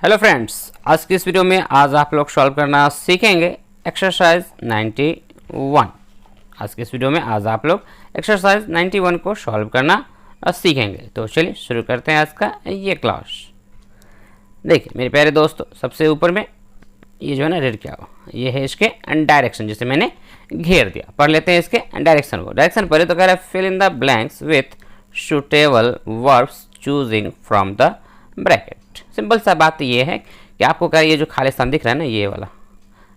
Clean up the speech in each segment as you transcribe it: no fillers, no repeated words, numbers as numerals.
Hello friends, आज की इस वीडियो में आज आप लोग सॉल्व करना सीखेंगे एक्सरसाइज 91। आज की इस वीडियो में आज आप लोग एक्सरसाइज 91 को सॉल्व करना सीखेंगे। तो चलिए शुरू करते हैं आज का ये क्लास। देखिए मेरे प्यारे दोस्तों, सबसे ऊपर में ये जो है ना रेड क्या हो, ये है इसके डायरेक्शन, जिसे मैंने घेर दिया। पढ़ लेते हैं इसके डायरेक्शन को। डायरेक्शन पढ़े तो कह रहा है fill in the blanks with suitable verbs choosing from the bracket. Simple सा बात ये है कि आपको कह रहा है ये जो खाली स्थान दिख रहा है ना, ये वाला,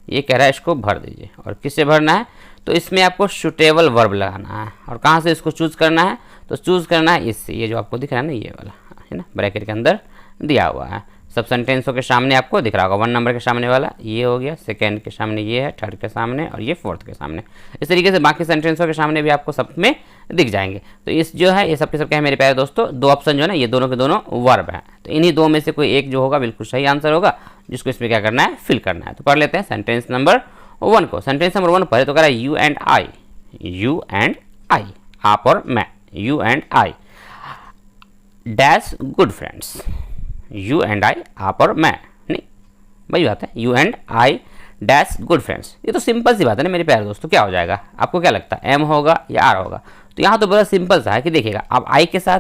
ये कह रहा है इसको भर दीजिए। और किससे भरना है? तो इसमें आपको सुटेबल वर्ब लगाना है। और कहाँ से इसको चूज करना है? तो चूज करना है इससे, ये जो आपको दिख रहा है ना, ये वाला है ना, ब्रैकेट के अंदर दिया हुआ है। सब सेंटेंसों के सामने आपको दिख रहा होगा। 1 नंबर के सामने वाला ये हो गया, सेकंड के सामने ये है, थर्ड के सामने, और ये फोर्थ के सामने। इस तरीके से बाकी सेंटेंसों के सामने भी आपको सब में दिख जाएंगे। तो इस जो है ये सब के सब क्या है मेरे प्यारे दोस्तों, दो ऑप्शन जो है ना, ये दोनों के दोनों वर्ब हैं। तो इन्हीं दो में से कोई एक जो होगा बिल्कुल सही आंसर होगा, जिसको इसमें क्या करना है, फिल करना है। तो पढ़ लेते हैं सेंटेंस नंबर 1 को। सेंटेंस नंबर 1 पढ़े तो कह रहा है you and I, you and I, आप और मैं, you and I dash good friends. You and I, आप और मैं, नहीं वही बात है, you and I dash good friends. ये तो सिंपल सी बात है ना मेरे प्यारे दोस्तों। क्या हो जाएगा आपको क्या लगता है, एम होगा या आर होगा? तो यहाँ तो बड़ा सिंपल सा है कि देखिएगा, अब आई के साथ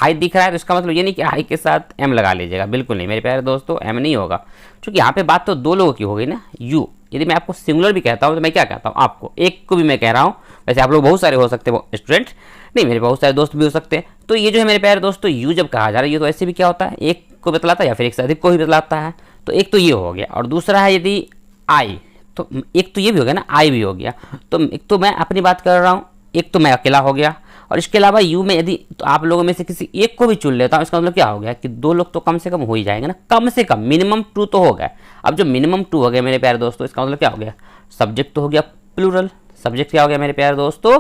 आई दिख रहा है तो इसका मतलब ये नहीं कि आई के साथ एम लगा लीजिएगा, बिल्कुल नहीं मेरे प्यारे दोस्तों, एम नहीं होगा। क्योंकि यहाँ पे बात तो दो लोगों की हो गई ना, यू। यदि मैं आपको सिंगुलर भी कहता हूँ तो मैं क्या कहता हूँ आपको, एक को भी मैं कह रहा हूँ। वैसे आप लोग बहुत सारे हो सकते हैं स्टूडेंट, नहीं मेरे बहुत सारे दोस्त भी हो सकते हैं। तो ये जो है मेरे प्यारे दोस्तों, यू जब कहा जा रहा है, ये तो ऐसे भी क्या होता है, एक को बतलाता है या फिर एक से अधिक को ही बतलाता है। तो एक तो ये हो गया, और दूसरा है यदि आई, तो एक तो ये भी हो गया ना, आई भी हो गया। तो एक तो मैं अपनी बात कर रहा हूँ, एक तो मैं अकेला हो गया, और इसके अलावा यू में यदि तो आप लोगों में से किसी एक को भी चुन लेता हूँ, इसका मतलब क्या हो गया कि दो लोग तो कम से कम हो ही जाएंगे ना, कम से कम मिनिमम 2 तो हो गए। अब जो मिनिमम 2 हो गए मेरे प्यारे दोस्तों, इसका मतलब क्या हो गया, सब्जेक्ट तो हो गया प्लूरल। सब्जेक्ट क्या हो गया मेरे प्यारे दोस्तों,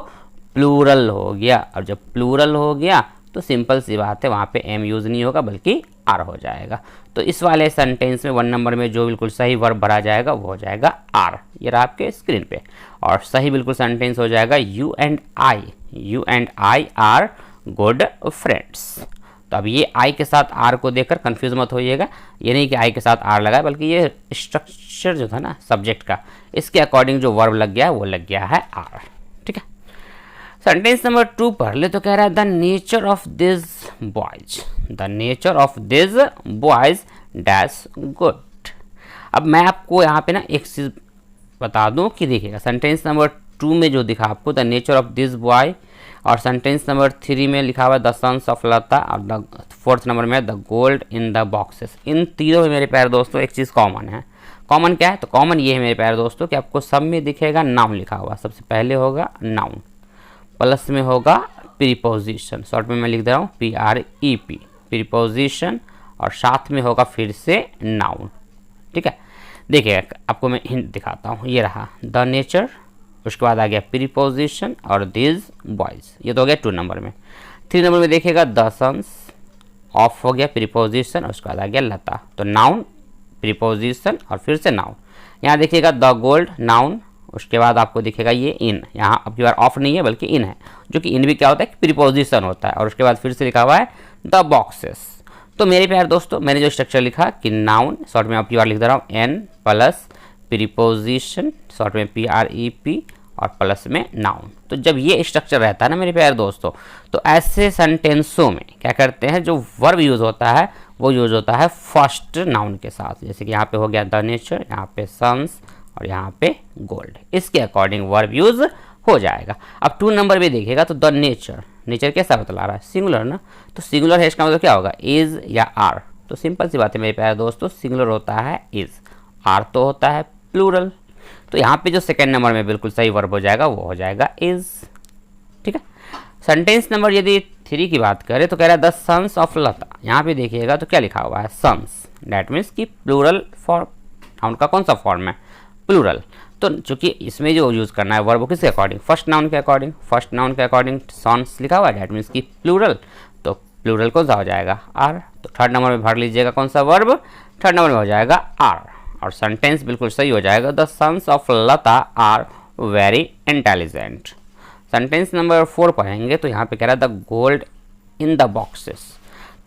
प्लूरल हो गया। और जब प्लूरल हो गया तो सिंपल सी बात है, वहाँ पे एम यूज़ नहीं होगा बल्कि आर हो जाएगा। तो इस वाले सेंटेंस में 1 नंबर में जो बिल्कुल सही वर्ब भरा जाएगा वो हो जाएगा आर। ये रहा आपके स्क्रीन पे। और सही बिल्कुल सेंटेंस हो जाएगा you and I, you and I R good friends. तो अब ये आई के साथ आर को देखकर कंफ्यूज मत होइएगा, ये नहीं कि आई के साथ आर लगा है, बल्कि ये स्ट्रक्चर जो था ना सब्जेक्ट का, इसके अकॉर्डिंग जो वर्ब लग गया है वो लग गया है आर। ठीक है, सेंटेंस नंबर 2 पढ़ ले तो कह रहा है the nature of this boys, the nature of this boys dash good. अब मैं आपको यहाँ पे ना एक चीज़ बता दूँ कि देखिएगा, सेंटेंस नंबर 2 में जो दिखा आपको the nature of this boy, और सेंटेंस नंबर 3 में लिखा हुआ द सन्स ऑफ लता, और द 4th नंबर में the gold in the boxes. इन तीनों में मेरे प्यारे दोस्तों एक चीज़ कॉमन है। कॉमन क्या है? तो कॉमन ये है मेरे प्यारे दोस्तों कि आपको सब में दिखेगा नाउन लिखा हुआ। सबसे पहले होगा नाउन, प्लस में होगा प्रीपोजिशन, शॉर्ट में मैं लिख दे रहा हूँ PREP, प्रीपोजिशन, और साथ में होगा फिर से नाउन। ठीक है, देखिए आपको मैं हिंट दिखाता हूँ। ये रहा द नेचर, उसके बाद आ गया प्रीपोजिशन और दिस बॉयज, ये तो हो गया 2 नंबर में। 3 नंबर में देखिएगा द सन्स ऑफ हो गया प्रीपोजिशन, और उसके बाद आ गया लता। तो नाउन, प्रीपोजिशन और फिर से नाउन। यहाँ देखिएगा द गोल्ड नाउन, उसके बाद आपको दिखेगा ये इन, यहाँ अब की बार ऑफ नहीं है बल्कि इन है, जो कि इन भी क्या होता है, प्रीपोजिशन होता है। और उसके बाद फिर से लिखा हुआ है द बॉक्सेस। तो मेरे प्यारे दोस्तों, मैंने जो स्ट्रक्चर लिखा कि नाउन, शॉर्ट में अब की बार लिख दे रहा हूँ एन, प्लस प्रीपोजिशन, शॉर्ट में PREP, और प्लस में नाउन। तो जब ये स्ट्रक्चर रहता है ना मेरे प्यारे दोस्तों, तो ऐसे सेंटेंसों में क्या करते हैं, जो वर्ब यूज़ होता है वो यूज़ होता है फर्स्ट नाउन के साथ। जैसे कि यहाँ पे हो गया द नेचर, यहाँ पे सन्स, और यहाँ पे गोल्ड, इसके अकॉर्डिंग वर्ब यूज हो जाएगा। अब 2 नंबर में देखिएगा तो द नेचर, नेचर कैसा बतला रहा है, सिंगुलर ना, तो सिंगुलर है, इसका मतलब क्या होगा, इज या आर। तो सिंपल सी बात है मेरे प्यारे दोस्तों, सिंगुलर होता है इज, आर तो होता है प्लूरल। तो यहाँ पे जो 2nd नंबर में बिल्कुल सही वर्ब हो जाएगा वो हो जाएगा इज। ठीक है, सेंटेंस नंबर यदि 3 की बात करें तो कह रहा है द सन्स ऑफ लता। यहाँ पे देखिएगा तो क्या लिखा हुआ है, सन्स, डैट मीन्स कि प्लूरल फॉर्म, नाउन का कौन सा फॉर्म है, प्लूरल। तो चूंकि इसमें जो यूज़ करना है वर्ब किसके अकॉर्डिंग, फर्स्ट नाउन के अकॉर्डिंग, फर्स्ट नाउन के अकॉर्डिंग सॉन्स लिखा हुआ है, डैट मीन्स की प्लूरल। तो प्लूरल कौन सा हो जाएगा, आर। तो 3rd नंबर में भर लीजिएगा कौन सा वर्ब, 3rd नंबर में हो जाएगा आर। और सेंटेंस बिल्कुल सही हो जाएगा the sons of Lata are very intelligent. Sentence number 4 पढ़ेंगे तो यहाँ पे कह रहा है the gold in the boxes.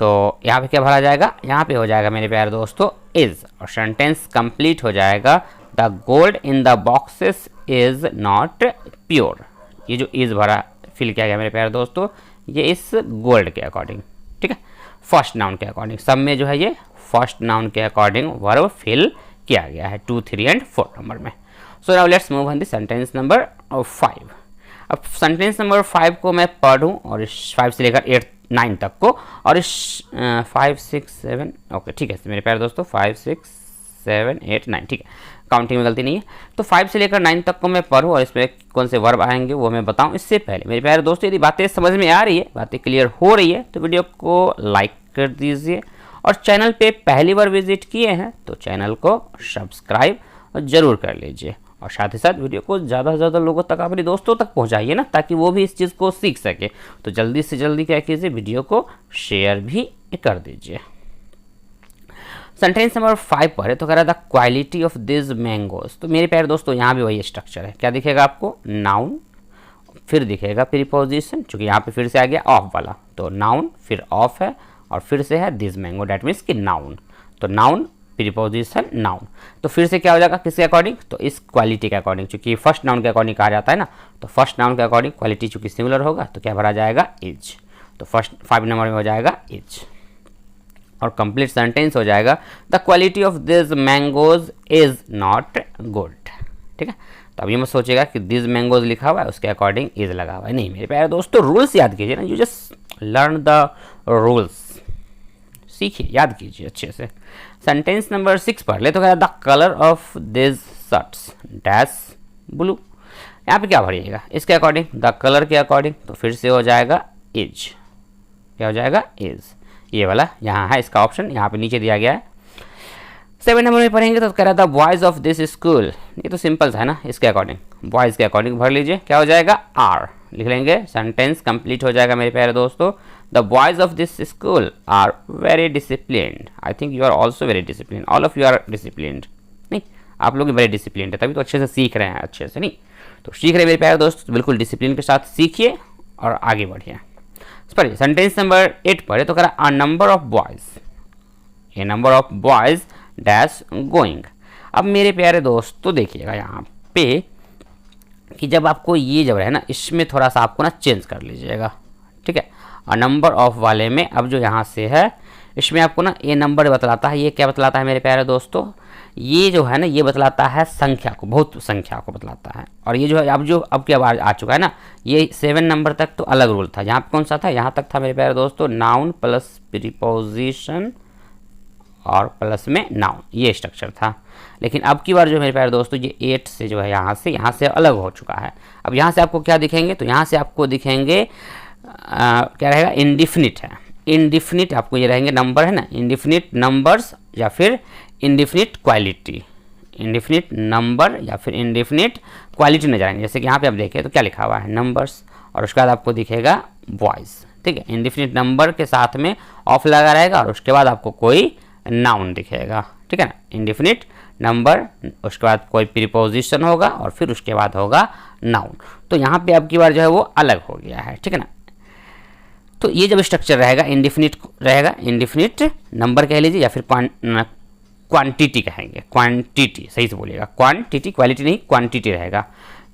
तो यहाँ पे क्या भरा जाएगा, यहाँ पे हो जाएगा मेरे प्यारे दोस्तों इज, और सेंटेंस कंप्लीट हो जाएगा the gold in the boxes is not pure. ये जो इज भरा फिल किया गया मेरे प्यारे दोस्तों, ये इस गोल्ड के अकॉर्डिंग, ठीक है, फर्स्ट नाउन के अकॉर्डिंग, सब में जो है ये फर्स्ट नाउन के अकॉर्डिंग वर्ब फिल किया गया है 2, 3 एंड 4 नंबर में। सो now let's move on the sentence number 5। अब सेंटेंस नंबर 5 को मैं पढ़ूँ और इस 5 से लेकर 8, 9 तक को, और इस 5, 6, 7 ओके ठीक है मेरे प्यारे दोस्तों 5, 6, 7, 8, 9 ठीक है, काउंटिंग में गलती नहीं है। तो 5 से लेकर 9 तक को मैं पढ़ूँ और इसमें कौन से वर्ब आएंगे वो मैं बताऊँ। इससे पहले मेरे प्यारे दोस्तों यदि बातें समझ में आ रही है, बातें क्लियर हो रही है, तो वीडियो को लाइक कर दीजिए, और चैनल पे पहली बार विजिट किए हैं तो चैनल को सब्सक्राइब जरूर कर लीजिए, और साथ ही साथ वीडियो को ज़्यादा से ज़्यादा लोगों तक, अपने दोस्तों तक पहुंचाइए ना, ताकि वो भी इस चीज़ को सीख सके। तो जल्दी से जल्दी क्या कीजिए, वीडियो को शेयर भी कर दीजिए। सेंटेंस नंबर 5 पर तो कह रहा था क्वालिटी ऑफ दिस मैंगोज। तो मेरे प्यारे दोस्तों यहाँ भी वही स्ट्रक्चर है, क्या दिखेगा आपको, नाउन, फिर दिखेगा प्रीपोजिशन, चूँकि यहाँ पे फिर से आ गया ऑफ वाला, तो नाउन फिर ऑफ है, और फिर से है दिस मैंगो, डैट मीन्स कि नाउन, तो नाउन प्रीपोजिशन नाउन। तो फिर से क्या हो जाएगा, किसके अकॉर्डिंग, तो इस क्वालिटी के अकॉर्डिंग, चूंकि फर्स्ट नाउन के अकॉर्डिंग कहा जाता है ना, तो फर्स्ट नाउन के अकॉर्डिंग क्वालिटी चूंकि सिमिलर होगा तो क्या भरा जाएगा, इज। तो फर्स्ट 5 नंबर में हो जाएगा इज, और कंप्लीट सेंटेंस हो जाएगा the quality of this mangoes is not good. ठीक है, तो अब ये मत सोचेगा कि दिस मैंगोज लिखा हुआ है उसके अकॉर्डिंग इज लगा हुआ है, नहीं मेरे प्यारे दोस्तों, रूल्स याद कीजिए ना, you just learn the rules, सीखिए, याद कीजिए अच्छे से। सेंटेंस नंबर 6 पढ़ ले तो कह the colour of this shirts dash blue. यहाँ पे क्या भरिएगा, इसके अकॉर्डिंग, द कलर के अकॉर्डिंग, तो फिर से हो जाएगा इज, क्या हो जाएगा, इज, ये वाला यहाँ है इसका ऑप्शन, यहाँ पे नीचे दिया गया है। 7 नंबर में पढ़ेंगे तो कह रहा था बॉयज़ ऑफ दिस स्कूल, ये तो सिंपल है ना, इसके अकॉर्डिंग बॉयज़ के अकॉर्डिंग भर लीजिए, क्या हो जाएगा, आर लिख लेंगे, सेंटेंस कंप्लीट हो जाएगा मेरे प्यारे दोस्तों। The boys of this school are very disciplined, I think you are also very discipline, all of you are disciplined, नहीं आप लोग वेरी डिसिप्लिन्ड है, तभी तो अच्छे से सीख रहे हैं, अच्छे से नहीं तो सीख रहे मेरे प्यारे दोस्त, तो बिल्कुल डिसिप्लिन के साथ सीखिए और आगे बढ़िए। पढ़िए सेंटेंस नंबर 8 पढ़े तो कह रहा a number of boys, A number of boys dash going. अब मेरे प्यारे दोस्त तो देखिएगा यहाँ पे कि जब आपको ये जब है ना, इसमें थोड़ा सा आपको ना चेंज कर लीजिएगा, ठीक है। अ नंबर ऑफ वाले में अब जो यहाँ से है इसमें आपको ना ए नंबर बतलाता है, ये क्या बतलाता है मेरे प्यारे दोस्तों, ये जो है ना ये बतलाता है संख्या को, बहुत संख्या को बतलाता है। और ये जो है अब क्या आ चुका है ना, ये 7 नंबर तक तो अलग रूल था, यहाँ पे कौन सा था, यहाँ तक था मेरे प्यारे दोस्तों नाउन प्लस प्रीपोजिशन और प्लस में नाउन, ये स्ट्रक्चर था। लेकिन अब की बार जो मेरे प्यारे दोस्तों ये 8 से जो है यहाँ से अलग हो चुका है। अब यहाँ से आपको क्या दिखेंगे, तो यहाँ से आपको दिखेंगे क्या रहेगा, इंडिफिनिट है, इंडिफिनिट आपको ये रहेंगे नंबर है ना, इंडिफिनिट नंबर्स या फिर इंडिफिनिट क्वालिटी, इंडिफिनिट नंबर या फिर इंडिफिनिट क्वालिटी नजर आएंगे। जैसे कि यहाँ पे आप देखें तो क्या लिखा हुआ है, नंबर्स, और उसके बाद आपको दिखेगा बॉयज़, ठीक है। इंडिफिनिट नंबर के साथ में ऑफ लगा रहेगा और उसके बाद आपको कोई नाउन दिखेगा, ठीक है ना, इंडिफिनिट नंबर, उसके बाद कोई प्रीपोजिशन होगा और फिर उसके बाद होगा नाउन। तो यहाँ पे आपकी बार जो है वो अलग हो गया है, ठीक है ना। तो ये जब स्ट्रक्चर रहेगा इंडिफिनिट रहेगा, इंडिफिनिट नंबर कह लीजिए या फिर क्वांटिटी कहेंगे, क्वांटिटी सही से बोलिएगा, क्वांटिटी, क्वालिटी नहीं, क्वांटिटी रहेगा।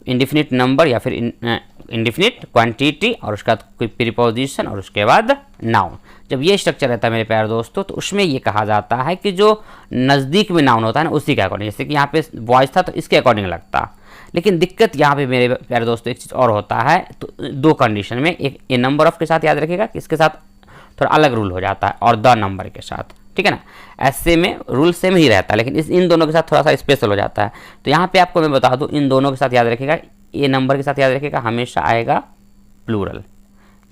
इंडिफिनिट नंबर या फिर इंडिफिनिट क्वांटिटी और उसके बाद कोई प्रीपोजिशन और उसके बाद नाउन। जब ये स्ट्रक्चर रहता है मेरे प्यारे दोस्तों तो उसमें ये कहा जाता है कि जो नज़दीक में नाउन होता है ना उसी के अकॉर्डिंग, जैसे कि यहाँ पे बॉयज़ था तो इसके अकॉर्डिंग लगता। लेकिन दिक्कत यहाँ पे मेरे प्यारे दोस्तों एक चीज़ और होता है, तो 2 कंडीशन में, एक ए नंबर ऑफ के साथ याद रखिएगा कि इसके साथ थोड़ा अलग रूल हो जाता है, और द नंबर के साथ, ठीक है ना। ऐसे में रूल सेम ही रहता है लेकिन इन दोनों के साथ थोड़ा सा स्पेशल हो जाता है। तो यहाँ पे आपको मैं बता दूँ, इन दोनों के साथ याद रखिएगा, ए नंबर के साथ याद रखिएगा हमेशा आएगा प्लूरल,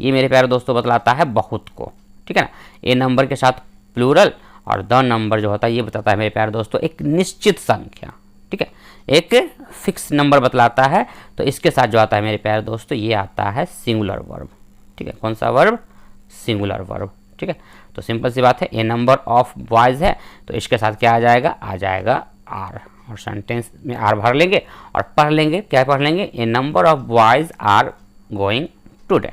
ये मेरे प्यारे दोस्तों बतलाता है बहुत को, ठीक है ना। ए नंबर के साथ प्लूरल और द नंबर जो होता है ये बताता है मेरे प्यारे दोस्तों एक निश्चित संख्या, ठीक है, एक फिक्स नंबर बतलाता है। तो इसके साथ जो आता है मेरे प्यारे दोस्तों ये आता है सिंगुलर वर्ब, ठीक है, कौन सा वर्ब, सिंगुलर वर्ब, ठीक है। तो सिंपल सी बात है, ए नंबर ऑफ बॉयज़ है तो इसके साथ क्या आ जाएगा आर, और सेंटेंस में आर भर लेंगे और पढ़ लेंगे, क्या पढ़ लेंगे, a number of boys are going today.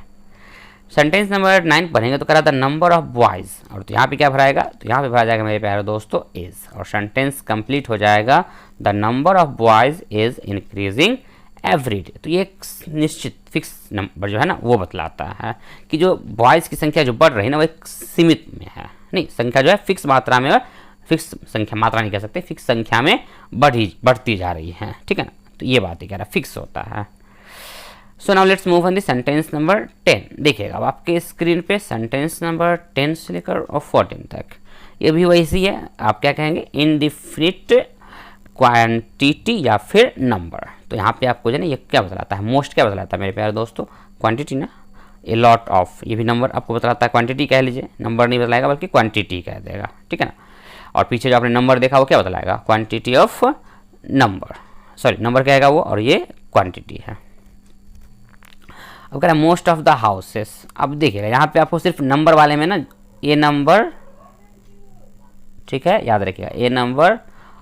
Sentence number 9 पढ़ेंगे तो कह रहा था नंबर ऑफ बॉयज़, और तो यहाँ पे क्या भराएगा, तो यहाँ पे भरा जाएगा मेरे प्यारे दोस्तों इज, और सेंटेंस कंप्लीट हो जाएगा the number of boys is increasing every day. तो ये एक निश्चित फिक्स नंबर जो है ना वो बतलाता है कि जो बॉयज़ की संख्या जो बढ़ रही है ना वो एक सीमित में है, नहीं संख्या जो है फिक्स मात्रा में, और फिक्स संख्या मात्रा नहीं कह सकते, फिक्स संख्या में बढ़ती जा रही है, ठीक है ना। तो ये बात ही कह रहा है फिक्स होता है। सो now let's move on the sentence number 10। देखिएगा अब आपके स्क्रीन पे सेंटेंस नंबर 10 से लेकर और 14 तक ये भी वैसी है। आप क्या कहेंगे, इनडिफिनिट क्वांटिटी या फिर नंबर। तो यहाँ पे आपको जो है ना ये क्या बतलाता है, मोस्ट क्या बतलाता है मेरे प्यारे दोस्तों, क्वांटिटी ना, ए लॉट ऑफ, ये भी नंबर आपको बतलाता है, क्वांटिटी कह लीजिए, नंबर नहीं बतलाएगा बल्कि क्वांटिटी कह देगा, ठीक है ना। और पीछे जो आपने नंबर देखा वो क्या बतलाएगा, quantity of number, sorry number कहेगा वो, और ये क्वांटिटी है। अब कह रहा है मोस्ट ऑफ द हाउसेस। अब देखिएगा यहाँ पे आपको सिर्फ नंबर वाले में ना ए नंबर, ठीक है, याद रखिएगा ए नंबर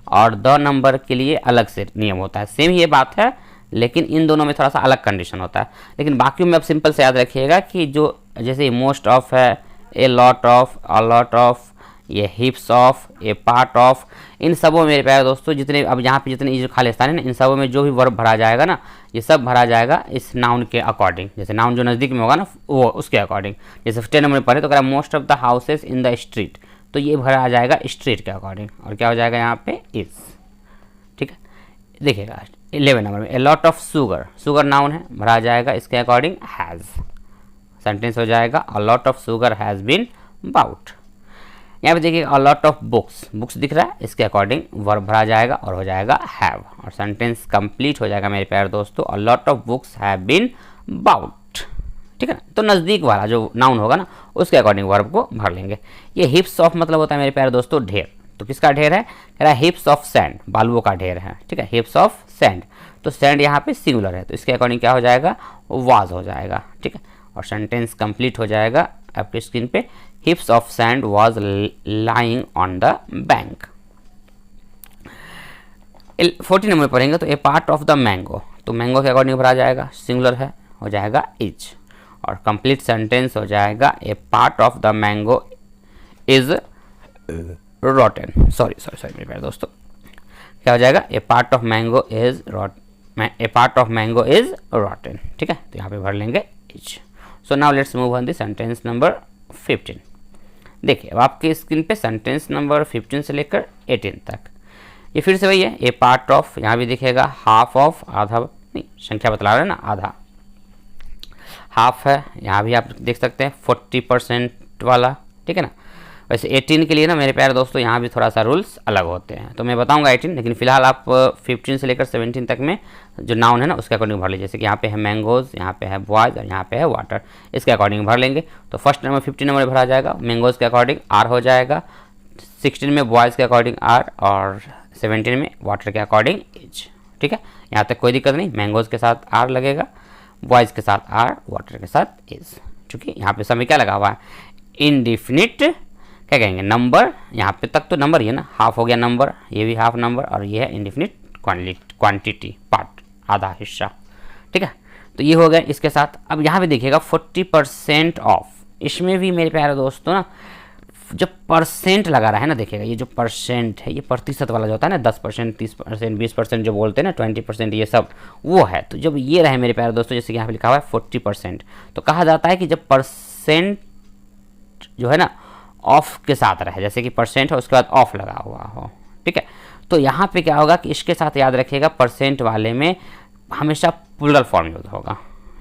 और द नंबर के लिए अलग से नियम होता है, सेम ये बात है, लेकिन इन दोनों में थोड़ा सा अलग कंडीशन होता है। लेकिन बाकी में आप सिंपल से याद रखिएगा कि जो जैसे मोस्ट ऑफ है, a lot of, a lot of, ये heaps of, a part of, इन सबों मेरे प्यारे दोस्तों जितने अब यहाँ पे जितने जो खाली स्थान है ना इन सबों में जो भी वर्ब भरा जाएगा ना ये सब भरा जाएगा इस नाउन के अकॉर्डिंग, जैसे नाउन जो नज़दीक में होगा ना वो उसके अकॉर्डिंग। जैसे 10 नंबर में पढ़े तो कह रहा most of the houses in the street, तो ये भरा जाएगा स्ट्रीट के अकॉर्डिंग, और क्या हो जाएगा यहाँ पे इज, ठीक है। देखिएगा 11 नंबर में a lot of sugar, sugar noun है, भरा जाएगा इसके अकॉर्डिंग हैज़, सेंटेंस हो जाएगा a lot of sugar has been bought. यहाँ पे देखिए a lot of books, books दिख रहा है, इसके अकॉर्डिंग वर्ब भरा जाएगा और हो जाएगा हैव, और सेंटेंस कंप्लीट हो जाएगा मेरे प्यारे दोस्तों a lot of books have been bought, ठीक है ना। तो नज़दीक वाला जो नाउन होगा ना उसके अकॉर्डिंग वर्ब को भर लेंगे। ये हिप्स ऑफ मतलब होता है मेरे प्यारे दोस्तों ढेर, तो किसका ढेर है, कह रहा है हिप्स ऑफ सैंड, बालुओं का ढेर है, ठीक है, हिप्स ऑफ सैंड, तो सैंड यहाँ पे सिंगुलर है तो इसके अकॉर्डिंग क्या हो जाएगा, वाज हो जाएगा, ठीक है, और सेंटेंस कंप्लीट हो जाएगा आपके स्क्रीन पे हिप्स of sand was lying on the bank. 14 number पढ़ेंगे तो ए पार्ट ऑफ द मैंगो, तो मैंगो के अकॉर्डिंग भरा जाएगा, सिंगुलर है, हो जाएगा इज, और कंप्लीट सेंटेंस हो जाएगा a part of the mango is rotten, sorry मेरे प्यारे दोस्तों क्या हो जाएगा, a part of mango is a part of mango is rotten, ठीक है, तो यहाँ पे भर लेंगे is. So now let's move on the sentence number 15। देखिए अब आपके स्क्रीन पे सेंटेंस नंबर 15 से लेकर 18 तक ये फिर से वही है, ए पार्ट ऑफ, यहाँ भी दिखेगा हाफ ऑफ, आधा नहीं संख्या बतला रहे हैं ना, आधा हाफ है, यहाँ भी आप देख सकते हैं 40% वाला, ठीक है ना। वैसे 18 के लिए ना मेरे प्यारे दोस्तों यहाँ भी थोड़ा सा रूल्स अलग होते हैं, तो मैं बताऊंगा 18, लेकिन फिलहाल आप 15 से लेकर 17 तक में जो नाउन है ना उसके अकॉर्डिंग भर लीजिए। जैसे कि यहाँ पे है मैंगोज, यहाँ पे है बॉयज़ और यहाँ पे है वाटर, इसके अकॉर्डिंग भर लेंगे। तो फर्स्ट नंबर 15 नंबर भरा जाएगा, मैंगोज के अकॉर्डिंग आर हो जाएगा, 16 में बॉयज़ के अकॉर्डिंग आर, और 17 में वाटर के अकॉर्डिंग इज, ठीक है, यहाँ तक कोई दिक्कत नहीं, मैंगोज के साथ आर लगेगा, बॉयज़ के साथ आर, वाटर के साथ इज, क्योंकि यहाँ पे समय क्या लगा हुआ है, इनडिफिनिट क्या कहेंगे नंबर, यहाँ पे तक तो नंबर ही है ना, हाफ हो गया नंबर, ये भी हाफ नंबर, और ये है इनडिफिनिट क्वांटिटी पार्ट, आधा हिस्सा, ठीक है। तो ये हो गया इसके साथ। अब यहाँ पे देखिएगा 40% ऑफ, इसमें भी मेरे प्यारे दोस्तों ना जब परसेंट लगा रहा है ना, देखिएगा ये जो परसेंट है ये प्रतिशत वाला जो होता है ना, 10%, 30%, 20% जो बोलते हैं ना, 20% ये सब वो है। तो जब ये रहे मेरे प्यारे दोस्तों, जैसे कि यहाँ पे लिखा हुआ है 40%, तो कहा जाता है कि जब परसेंट जो है ना ऑफ के साथ रहे, जैसे कि परसेंट है उसके बाद ऑफ लगा हुआ हो, ठीक है। तो यहाँ पे क्या होगा कि इसके साथ याद रखिएगा परसेंट वाले में हमेशा प्लूरल फॉर्म यूज होगा,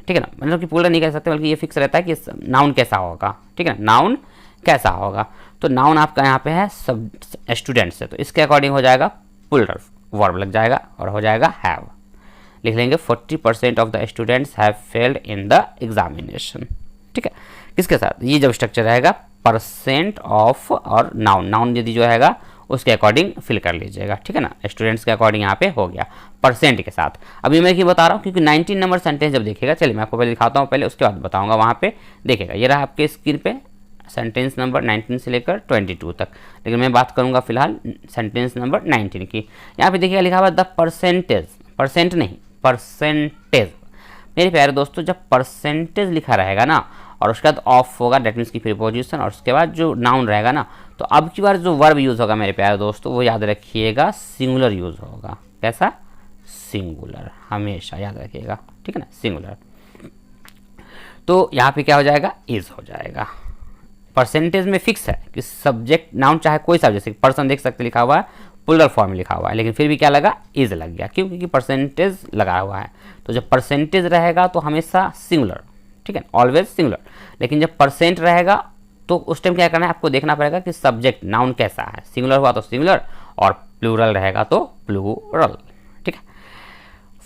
ठीक है ना, मतलब कि प्लूरल नहीं कह सकते बल्कि ये फिक्स रहता है कि नाउन कैसा होगा, ठीक है ना, नाउन कैसा होगा। तो नाउन आपका यहाँ पे है सब स्टूडेंट्स से, तो इसके अकॉर्डिंग हो जाएगा प्लूरल वर्ब लग जाएगा और हो जाएगा हैव, लिख लेंगे 40% of the students have failed in the examination, ठीक है। किसके साथ, ये जब स्ट्रक्चर रहेगा परसेंट ऑफ और नाउन यदि जो रहेगा उसके अकॉर्डिंग फिल कर लीजिएगा, ठीक है ना, स्टूडेंट्स के अकॉर्डिंग यहाँ पे हो गया परसेंट के साथ। अभी मैं क्या बता रहा हूँ क्योंकि 19 नंबर सेंटेंस जब देखिएगा, चलिए मैं आपको पहले दिखाता हूँ, पहले उसके बाद बताऊँगा। वहाँ पे देखिएगा ये रहा आपके स्क्रीन पे सेंटेंस नंबर 19 से लेकर 22 तक, लेकिन मैं बात करूँगा फिलहाल सेंटेंस नंबर 19 की। यहाँ पे देखिएगा लिखा हुआ द परसेंटेज, परसेंट नहीं परसेंटेज। मेरे प्यारे दोस्तों जब परसेंटेज लिखा रहेगा ना और उसके बाद ऑफ होगा, डेट मीन्स की प्रीपोजिशन, और उसके बाद जो नाउन रहेगा ना, तो अब की बार जो वर्ब यूज़ होगा मेरे प्यारे दोस्तों वो याद रखिएगा सिंगुलर यूज़ होगा। कैसा? सिंगुलर, हमेशा याद रखिएगा, ठीक है ना, सिंगुलर। तो यहाँ पे क्या हो जाएगा? इज हो जाएगा। परसेंटेज में फिक्स है कि सब्जेक्ट नाउन चाहे कोई सा, जैसे पर्सन देख सकते लिखा हुआ है, प्लूरल फॉर्म में लिखा हुआ है, लेकिन फिर भी क्या लगा? इज लग गया। क्यों? क्योंकि परसेंटेज लगा हुआ है। तो जब परसेंटेज रहेगा तो हमेशा सिंगुलर, ठीक है, ऑलवेज सिंगुलर। लेकिन जब परसेंट रहेगा तो उस टाइम क्या करना है? आपको देखना पड़ेगा कि सब्जेक्ट नाउन कैसा है। सिंगुलर हुआ तो सिंगुलर, और प्लूरल रहेगा तो प्लूरल, ठीक है।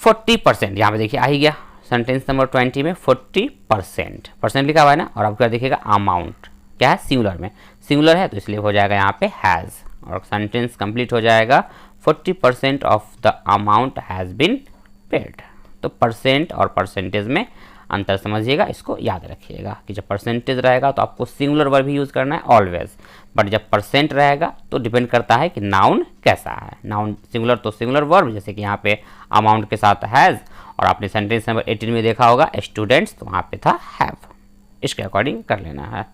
40% यहाँ पे देखिए आ ही गया। सेंटेंस नंबर 20 में 40% परसेंट लिखा हुआ है ना, और आपका देखिएगा अमाउंट क्या है? सिंगुलर में, सिंगुलर है तो इसलिए हो जाएगा यहाँ पे हैज़, और सेंटेंस कंप्लीट हो जाएगा 40% of the amount has been paid. तो परसेंट और परसेंटेज में अंतर समझिएगा, इसको याद रखिएगा कि जब परसेंटेज रहेगा तो आपको सिंगुलर वर्ब ही यूज़ करना है ऑलवेज, बट जब परसेंट रहेगा तो डिपेंड करता है कि नाउन कैसा है। नाउन सिंगुलर तो सिंगुलर वर्ब, जैसे कि यहाँ पे अमाउंट के साथ हैज़, और आपने सेंटेंस नंबर 18 में देखा होगा स्टूडेंट्स, तो वहाँ पे था हैव। इसके अकॉर्डिंग कर लेना है।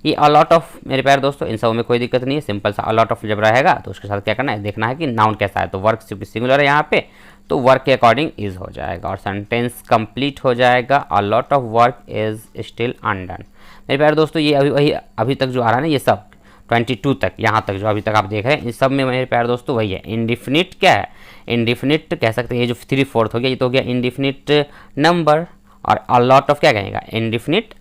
ये अलॉट ऑफ मेरे प्यारे दोस्तों, इन सब में कोई दिक्कत नहीं है। सिंपल सा अलॉट ऑफ जब रहेगा तो उसके साथ क्या करना है? देखना है कि नाउन कैसा है। तो वर्क सिंगुलर है यहाँ पे, तो वर्क के अकॉर्डिंग इज हो जाएगा, और सेंटेंस कंप्लीट हो जाएगा। A lot of work is still undone. मेरे प्यारे दोस्तों, ये अभी तक जो आ रहा है ना, ये सब 22 तक, यहाँ तक जो अभी तक आप देख रहे हैं, इन सब में मेरे प्यारे दोस्तों वही है। इंडिफिनिट क्या है? इंडिफिनिट कह सकते हैं, ये जो 3/4 हो गया, ये तो हो गया इंडिफिनिट नंबर। और अ लॉट ऑफ क्या कहेगा? Indefinite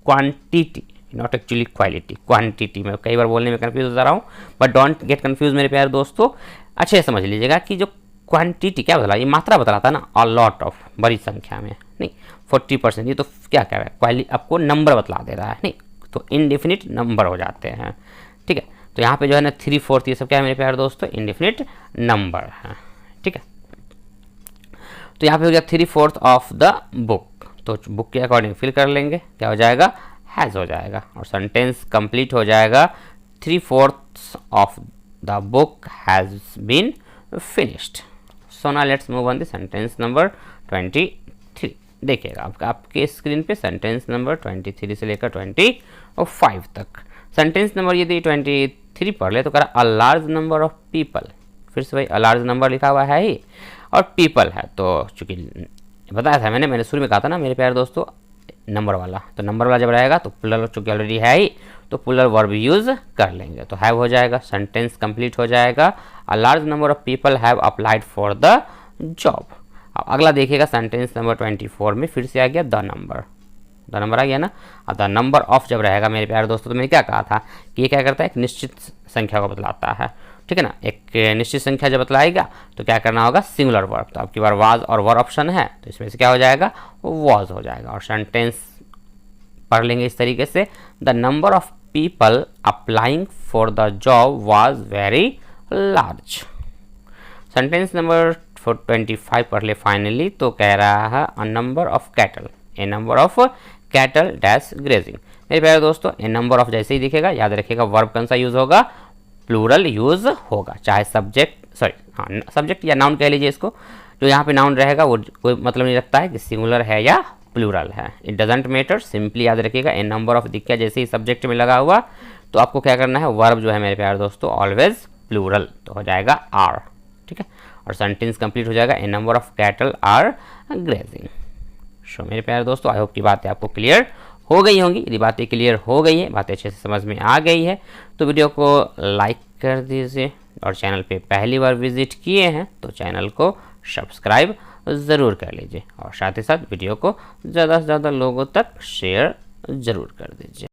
quantity, not actually quality, quantity. मैं कई बार बोलने में कंफ्यूज हो जा रहा हूँ, बट डोंट गेट कंफ्यूज मेरे प्यारे दोस्तों। अच्छे से समझ लीजिएगा कि जो क्वांटिटी क्या बता, ये मात्रा बता रहा था ना, अ लॉट ऑफ, बड़ी संख्या में नहीं। 40% ये तो क्या कह रहा है? आपको नंबर बतला दे रहा है, नहीं तो इनडिफिनिट नंबर हो जाते हैं, ठीक है। तो यहाँ पे जो है ना 3/4 ये सब क्या है मेरे प्यारे दोस्तों? इनडिफिनिट नंबर है, ठीक है। तो यहाँ पे हो गया 3/4 ऑफ द बुक, तो बुक के अकॉर्डिंग फिल कर लेंगे, क्या हो जाएगा? हैज़ हो जाएगा, और सेंटेंस कंप्लीट हो जाएगा। 3/4 of the book has been finished. So now let's move on the sentence number 23। देखिएगा आपके स्क्रीन पे सेंटेंस नंबर 23 से लेकर 25 तक। सेंटेंस नंबर यदि 23 पढ़ ले तो कह रहा a large number of people, फिर से भाई अ लार्ज नंबर लिखा हुआ है ही, और पीपल है, तो चूंकि बताया था मैंने शुरू में कहा था ना मेरे प्यारे दोस्तों, नंबर वाला, तो नंबर वाला जब रहेगा तो प्लूरल चूंकि ऑलरेडी है ही, तो प्लूरल वर्ब यूज कर लेंगे, तो हैव हो जाएगा। सेंटेंस कंप्लीट हो जाएगा। A large number of people have applied for the job. अब अगला देखिएगा सेंटेंस नंबर 24 में फिर से आ गया द नंबर आ गया ना। अब द नंबर ऑफ जब रहेगा मेरे प्यारे दोस्तों, तो मैंने क्या कहा था कि ये क्या करता है? एक निश्चित संख्या को बतलाता है, ठीक है ना। एक निश्चित संख्या जब बतलाएगा तो क्या करना होगा? Singular verb. तो आपकी बार वाज और वर ऑप्शन है, तो इसमें से क्या हो जाएगा? वॉज हो जाएगा। और सेंटेंस पढ़ लेंगे इस तरीके से, the number of people applying for the job was very large. Sentence number 25 पढ़ ले फाइनली, तो कह रहा है a number of cattle, A number of cattle dash grazing. मेरे प्यारे दोस्तों, ए नंबर ऑफ जैसे ही दिखेगा याद रखिएगा वर्ब कौन सा यूज होगा? प्लूरल यूज होगा, चाहे सब्जेक्ट या नाउन कह लीजिए इसको। जो यहाँ पे नाउन रहेगा वो कोई मतलब नहीं रखता है कि सिंगुलर है या प्लूरल है, इट डजेंट मैटर। सिंपली याद रखिएगा ए नंबर ऑफ दिख गया जैसे ही सब्जेक्ट में लगा हुआ, तो आपको क्या करना है? वर्ब जो है मेरे प्यारे दोस्तों ऑलवेज प्लूरल, तो हो जाएगा आर, ठीक है। और सेंटेंस कंप्लीट हो जाएगा a number of cattle are grazing. So मेरे प्यारे दोस्तों, आई होप की बातें आपको क्लियर हो गई होंगी। यदि बातें क्लियर हो गई है, बातें अच्छे से समझ में आ गई है, तो वीडियो को लाइक कर दीजिए, और चैनल पे पहली बार विजिट किए हैं तो चैनल को सब्सक्राइब ज़रूर कर लीजिए, और साथ ही साथ वीडियो को ज़्यादा से ज़्यादा लोगों तक शेयर ज़रूर कर दीजिए।